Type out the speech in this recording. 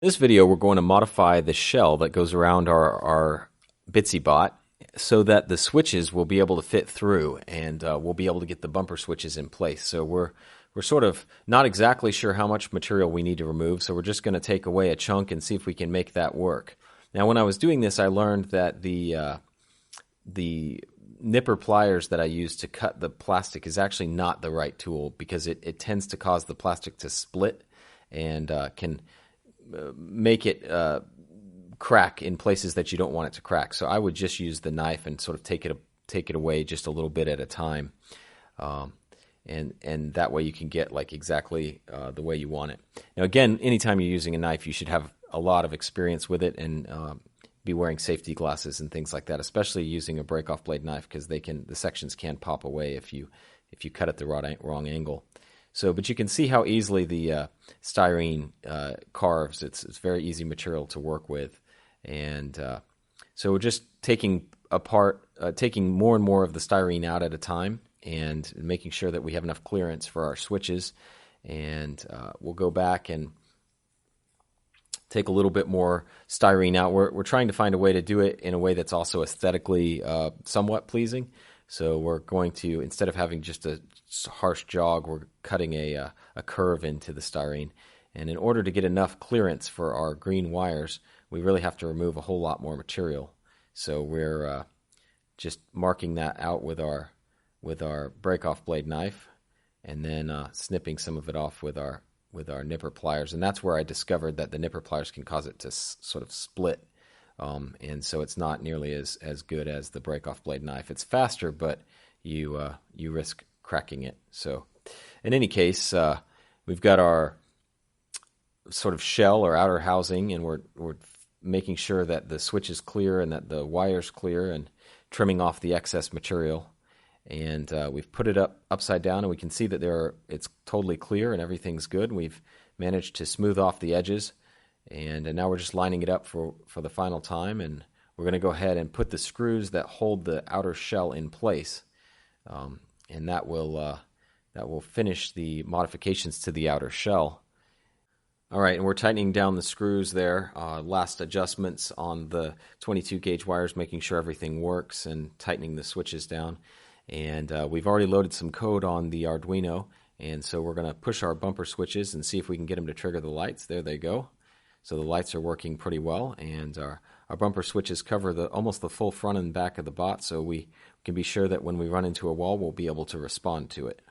In this video, we're going to modify the shell that goes around our Bitsy bot so that the switches will be able to fit through, and we'll be able to get the bumper switches in place. So we're sort of not exactly sure how much material we need to remove, so we're just going to take away a chunk and see if we can make that work. Now, when I was doing this, I learned that the nipper pliers that I use to cut the plastic is actually not the right tool because it tends to cause the plastic to split and can make it crack in places that you don't want it to crack. So I would just use the knife and sort of take it away just a little bit at a time, and that way you can get like exactly the way you want it. Now again, anytime you're using a knife, you should have a lot of experience with it and be wearing safety glasses and things like that, especially using a break-off blade knife because the sections can pop away if you cut at the wrong angle. So, but you can see how easily the styrene carves. It's very easy material to work with, and so we're just taking more and more of the styrene out at a time, and making sure that we have enough clearance for our switches. And we'll go back and take a little bit more styrene out. We're trying to find a way to do it in a way that's also aesthetically somewhat pleasing. So we're going to, instead of having just a harsh jog, we're cutting a curve into the styrene. And in order to get enough clearance for our green wires, we really have to remove a whole lot more material. So we're just marking that out with our break-off blade knife, and then snipping some of it off with our nipper pliers. And that's where I discovered that the nipper pliers can cause it to sort of split. And so it's not nearly as good as the break-off blade knife. It's faster, but you risk cracking it. So in any case, we've got our sort of shell or outer housing, and we're making sure that the switch is clear and that the wire's clear, and trimming off the excess material. And we've put it upside down, and we can see that it's totally clear and everything's good. We've managed to smooth off the edges. And now we're just lining it up for the final time, and we're going to go ahead and put the screws that hold the outer shell in place, and that will finish the modifications to the outer shell. All right, and we're tightening down the screws there. Last adjustments on the 22 gauge wires, making sure everything works, and tightening the switches down. And we've already loaded some code on the Arduino, and so we're going to push our bumper switches and see if we can get them to trigger the lights. There they go. So the lights are working pretty well, and our bumper switches cover almost the full front and back of the bot, so we can be sure that when we run into a wall, we'll be able to respond to it.